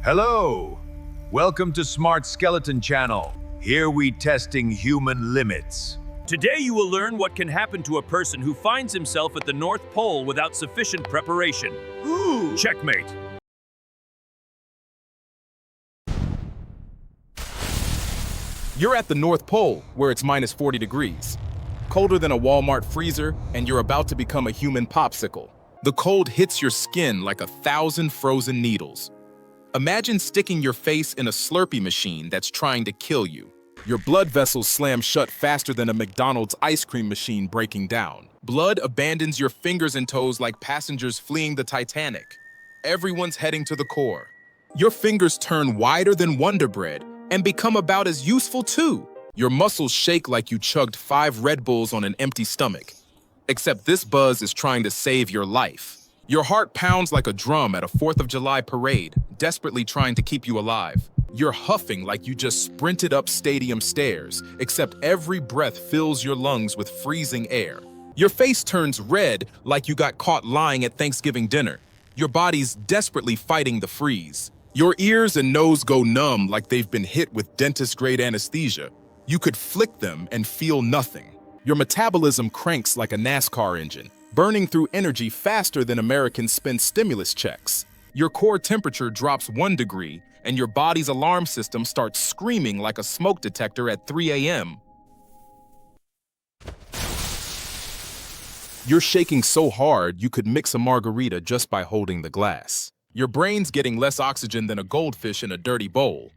Hello! Welcome to Smart Skeleton Channel. Here we testing human limits. Today you will learn what can happen to a person who finds himself at the North Pole without sufficient preparation. Checkmate. You're at the North Pole, where it's minus 40 degrees. Colder than a Walmart freezer, and you're about to become a human popsicle. The cold hits your skin like 1,000 frozen needles. Imagine sticking your face in a Slurpee machine that's trying to kill you. Your blood vessels slam shut faster than a McDonald's ice cream machine breaking down. Blood abandons your fingers and toes like passengers fleeing the Titanic. Everyone's heading to the core. Your fingers turn wider than Wonder Bread and become about as useful too. Your muscles shake like you chugged 5 Red Bulls on an empty stomach. Except this buzz is trying to save your life. Your heart pounds like a drum at a 4th of July parade, desperately trying to keep you alive. You're huffing like you just sprinted up stadium stairs, except every breath fills your lungs with freezing air. Your face turns red like you got caught lying at Thanksgiving dinner. Your body's desperately fighting the freeze. Your ears and nose go numb like they've been hit with dentist-grade anesthesia. You could flick them and feel nothing. Your metabolism cranks like a NASCAR engine, burning through energy faster than Americans spend stimulus checks. Your core temperature drops 1 degree, and your body's alarm system starts screaming like a smoke detector at 3 a.m. You're shaking so hard you could mix a margarita just by holding the glass. Your brain's getting less oxygen than a goldfish in a dirty bowl.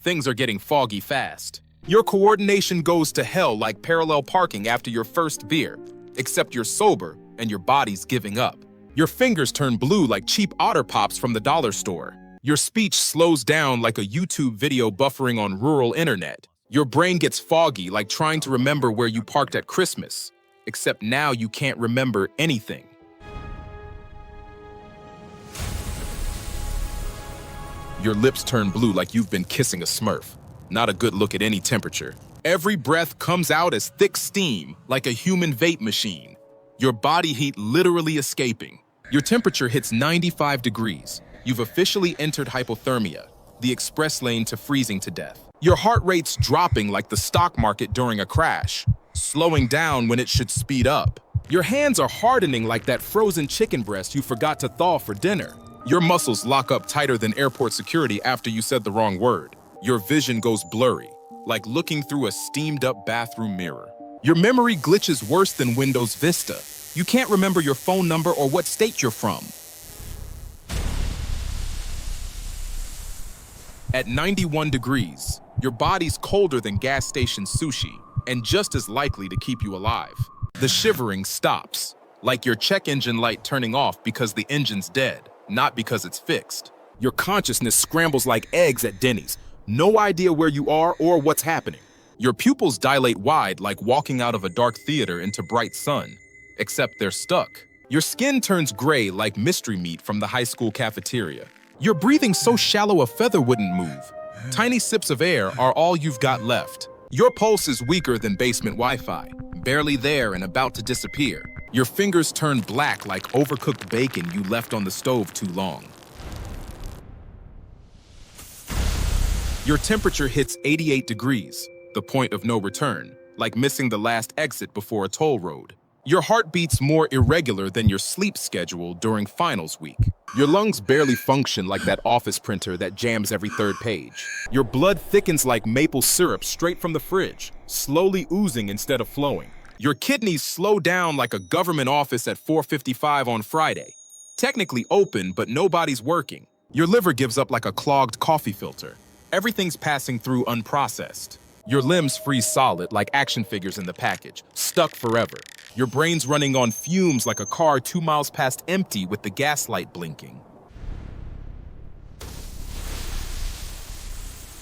Things are getting foggy fast. Your coordination goes to hell like parallel parking after your first beer, except you're sober and your body's giving up. Your fingers turn blue like cheap Otter Pops from the dollar store. Your speech slows down like a YouTube video buffering on rural internet. Your brain gets foggy like trying to remember where you parked at Christmas, except now you can't remember anything. Your lips turn blue like you've been kissing a Smurf. Not a good look at any temperature. Every breath comes out as thick steam, like a human vape machine. Your body heat literally escaping. Your temperature hits 95 degrees. You've officially entered hypothermia, the express lane to freezing to death. Your heart rate's dropping like the stock market during a crash, slowing down when it should speed up. Your hands are hardening like that frozen chicken breast you forgot to thaw for dinner. Your muscles lock up tighter than airport security after you said the wrong word. Your vision goes blurry, like looking through a steamed-up bathroom mirror. Your memory glitches worse than Windows Vista. You can't remember your phone number or what state you're from. At 91 degrees, your body's colder than gas station sushi and just as likely to keep you alive. The shivering stops, like your check engine light turning off because the engine's dead, not because it's fixed. Your consciousness scrambles like eggs at Denny's. No idea where you are or what's happening. Your pupils dilate wide like walking out of a dark theater into bright sun, except they're stuck. Your skin turns gray like mystery meat from the high school cafeteria. You're breathing so shallow a feather wouldn't move. Tiny sips of air are all you've got left. Your pulse is weaker than basement Wi-Fi, barely there and about to disappear. Your fingers turn black like overcooked bacon you left on the stove too long. Your temperature hits 88 degrees, the point of no return, like missing the last exit before a toll road. Your heart beats more irregular than your sleep schedule during finals week. Your lungs barely function like that office printer that jams every 3rd page. Your blood thickens like maple syrup straight from the fridge, slowly oozing instead of flowing. Your kidneys slow down like a government office at 4:55 on Friday. Technically open, but nobody's working. Your liver gives up like a clogged coffee filter. Everything's passing through unprocessed. Your limbs freeze solid like action figures in the package, stuck forever. Your brain's running on fumes like a car 2 miles past empty with the gas light blinking.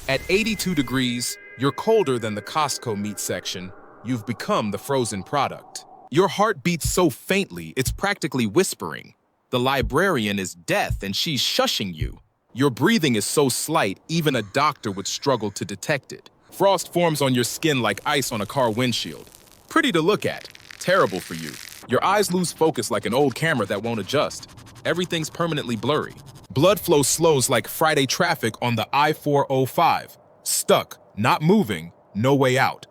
At 82 degrees, you're colder than the Costco meat section. You've become the frozen product. Your heart beats so faintly, it's practically whispering. The librarian is death and she's shushing you. Your breathing is so slight, even a doctor would struggle to detect it. Frost forms on your skin like ice on a car windshield. Pretty to look at, terrible for you. Your eyes lose focus like an old camera that won't adjust. Everything's permanently blurry. Blood flow slows like Friday traffic on the I-405. Stuck, not moving, no way out.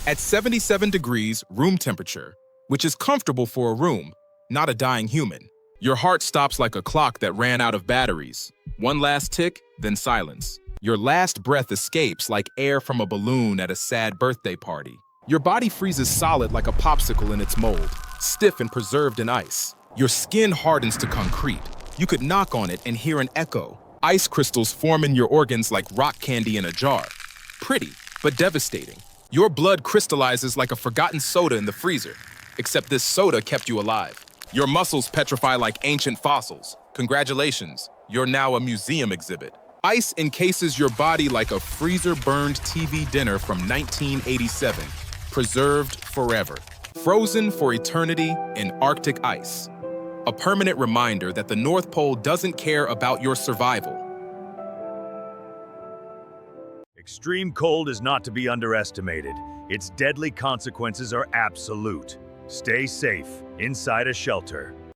At 77 degrees room temperature, which is comfortable for a room, not a dying human, your heart stops like a clock that ran out of batteries. One last tick, then silence. Your last breath escapes like air from a balloon at a sad birthday party. Your body freezes solid like a popsicle in its mold, stiff and preserved in ice. Your skin hardens to concrete. You could knock on it and hear an echo. Ice crystals form in your organs like rock candy in a jar. Pretty, but devastating. Your blood crystallizes like a forgotten soda in the freezer, except this soda kept you alive. Your muscles petrify like ancient fossils. Congratulations, you're now a museum exhibit. Ice encases your body like a freezer-burned TV dinner from 1987, preserved forever. Frozen for eternity in Arctic ice. A permanent reminder that the North Pole doesn't care about your survival. Extreme cold is not to be underestimated. Its deadly consequences are absolute. Stay safe inside a shelter.